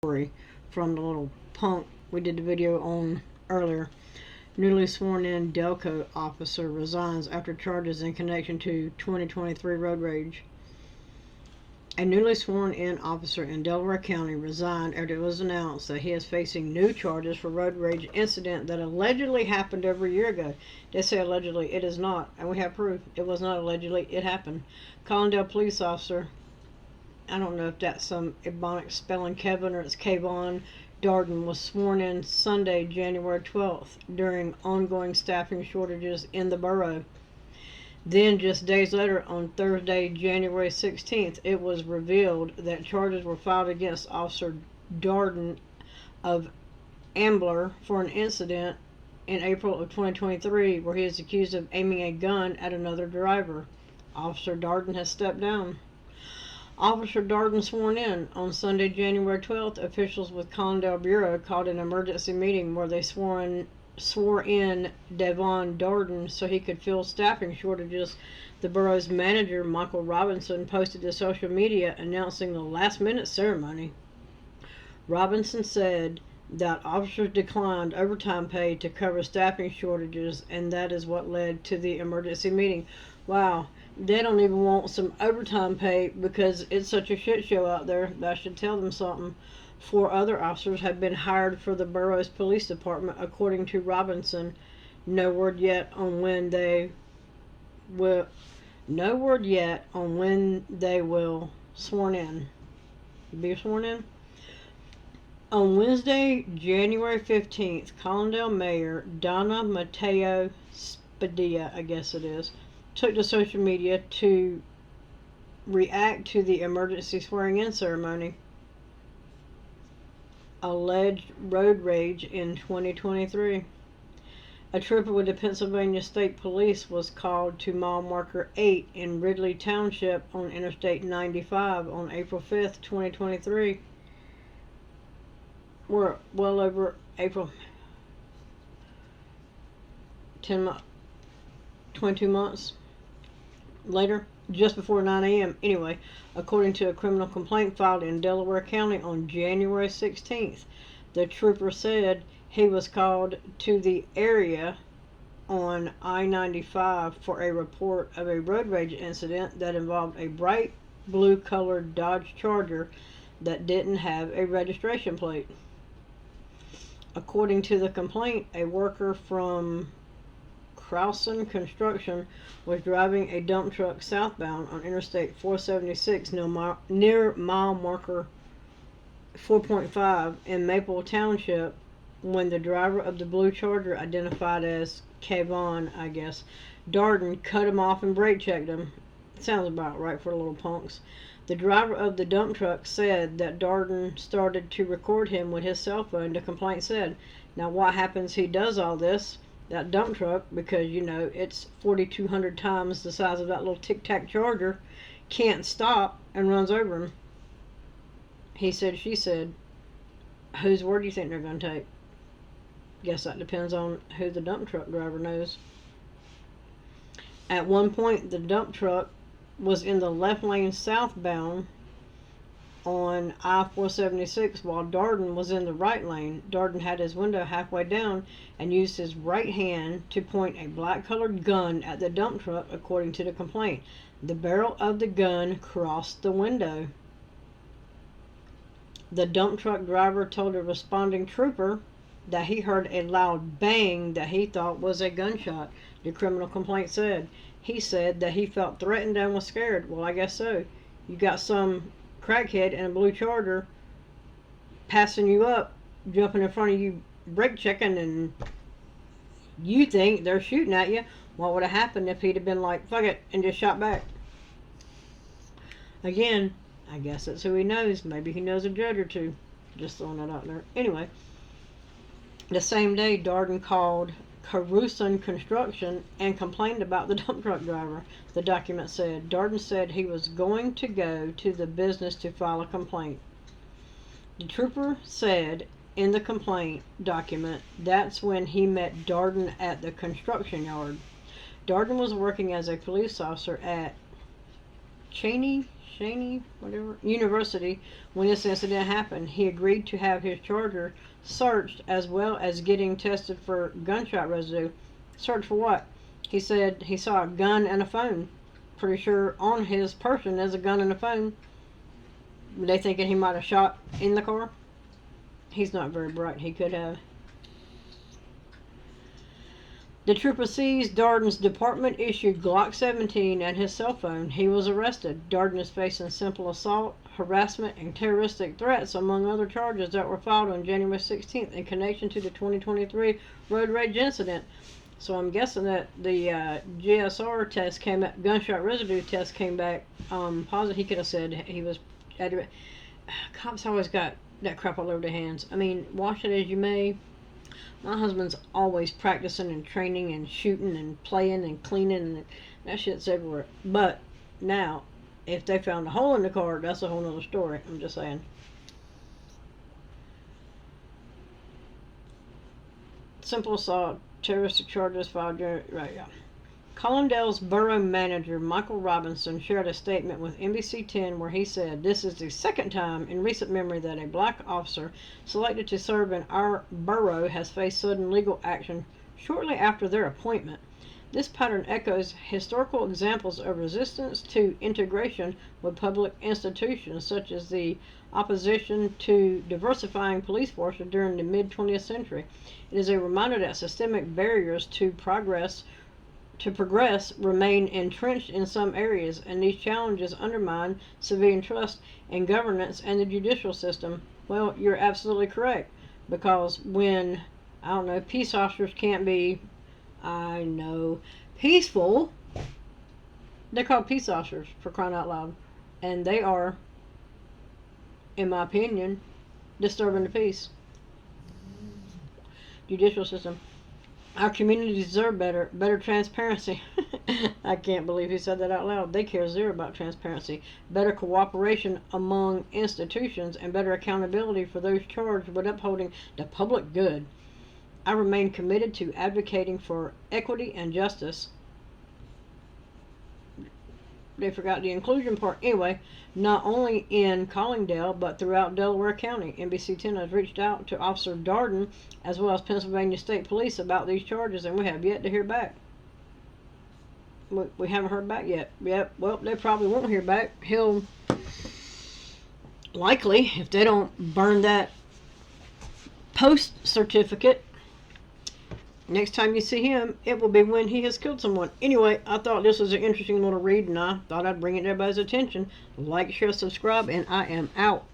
story from the little punk we did the video on earlier. Newly sworn in Delco officer resigns after charges in connection to 2023 road rage. A newly sworn in officer in Delaware County resigned after it was announced that he is facing new charges for road rage incident that allegedly happened over a year ago. They say allegedly, it is not, and we have proof. It was not allegedly, it happened. Collingdale police officer, I don't know if that's some ebonic spelling, Kevon or it's Kevon Darden, was sworn in Sunday, January 12th, during ongoing staffing shortages in the borough. Then, just days later, on Thursday, January 16th, it was revealed that charges were filed against Officer Darden of Ambler for an incident in April of 2023 where he is accused of aiming a gun at another driver. Officer Darden has stepped down. Officer Darden sworn in on Sunday, January 12th. Officials with Collingdale Bureau called an emergency meeting where they swore in Kevon Darden so he could fill staffing shortages. The borough's manager, Michael Robinson, posted to social media announcing the last-minute ceremony. Robinson said that officers declined overtime pay to cover staffing shortages, and that is what led to the emergency meeting. Wow, they don't even want some overtime pay because it's such a shit show out there. That should tell them something. 4 other officers have been hired for the borough's police department, according to Robinson. No word yet on when they will. No word yet on when they will be sworn in. On Wednesday, January 15th, Collingdale Mayor Donna Mateo Spadilla, I guess it is, took to social media to react to the emergency swearing-in ceremony. Alleged road rage in 2023. A trooper with the Pennsylvania State Police was called to mile marker 8 in Ridley Township on Interstate 95 on April 5th, 2023. We're well over April 22 months later, just before 9 a.m. Anyway, according to a criminal complaint filed in Delaware County on January 16th, the trooper said he was called to the area on I-95 for a report of a road rage incident that involved a bright blue colored Dodge Charger that didn't have a registration plate. According to the complaint, a worker from Carusone Construction was driving a dump truck southbound on Interstate 476 near mile marker 4.5 in Maple Township when the driver of the blue Charger, identified as Kevon, I guess, Darden, cut him off and brake checked him. Sounds about right for the little punks. The driver of the dump truck said that Darden started to record him with his cell phone. The complaint said, now what happens he does all this? That dump truck, because it's 4,200 times the size of that little tic-tac Charger, can't stop and runs over him. He said, she said. Whose word do you think they're going to take? Guess that depends on who the dump truck driver knows. At one point, the dump truck was in the left lane southbound on I-476 while Darden was in the right lane. Darden had his window halfway down and used his right hand to point a black colored gun at the dump truck, according to the complaint. The barrel of the gun crossed the window. The dump truck driver told a responding trooper that he heard a loud bang that he thought was a gunshot, the criminal complaint said. He said that he felt threatened and was scared. Well, I guess so. You got some crackhead in a blue Charger passing you up, jumping in front of you, brake checking, and you think they're shooting at you. What would have happened if he'd have been like, fuck it, and just shot back? Again, I guess that's who he knows. Maybe he knows a judge or two. Just throwing that out there. Anyway, the same day, Darden called Carusone Construction and complained about the dump truck driver. The document said Darden said he was going to go to the business to file a complaint. The trooper said in the complaint document that's when he met Darden at the construction yard. Darden was working as a police officer at Cheyney Cheyney, whatever, University when this incident happened. He agreed to have his charger searched as well as getting tested for gunshot residue. Searched for what? He said he saw a gun and a phone. Pretty sure on his person there's a gun and a phone. They thinking he might have shot in the car? He's not very bright. He could have. The trooper seized Darden's department-issued Glock 17 and his cell phone. He was arrested. Darden is facing simple assault, harassment, and terroristic threats, among other charges that were filed on January 16th in connection to the 2023 road rage incident. So I'm guessing that the GSR test came back, gunshot residue test came back positive. He could have said he was. Cops always got that crap all over their hands. I mean, wash it as you may. My husband's always practicing and training and shooting and playing and cleaning, and that shit's everywhere. But now, if they found a hole in the car, that's a whole nother story. I'm just saying. Simple assault, terroristic charges filed during, right, yeah. Collingdale's borough manager, Michael Robinson, shared a statement with NBC 10 where he said, "This is the second time in recent memory that a black officer selected to serve in our borough has faced sudden legal action shortly after their appointment. This pattern echoes historical examples of resistance to integration with public institutions, such as the opposition to diversifying police forces during the mid-20th century. It is a reminder that systemic barriers to progress remain entrenched in some areas, and these challenges undermine civilian trust in governance and the judicial system." Well, you're absolutely correct, because when, I don't know, peace officers can't be, I know, peaceful, they're called peace officers, for crying out loud, and they are, in my opinion, disturbing the peace. Judicial system. Our communities deserve better transparency. I can't believe he said that out loud. They care zero about transparency. Better cooperation among institutions and better accountability for those charged with upholding the public good. I remain committed to advocating for equity and justice. They forgot the inclusion part. Anyway, not only in Collingdale, but throughout Delaware County. NBC 10 has reached out to Officer Darden, as well as Pennsylvania State Police, about these charges, and we have yet to hear back. We haven't heard back yet. Yep, well, they probably won't hear back. He'll likely, if they don't burn that post certificate, next time you see him, it will be when he has killed someone. Anyway, I thought this was an interesting little read, and I thought I'd bring it to everybody's attention. Like, share, subscribe, and I am out.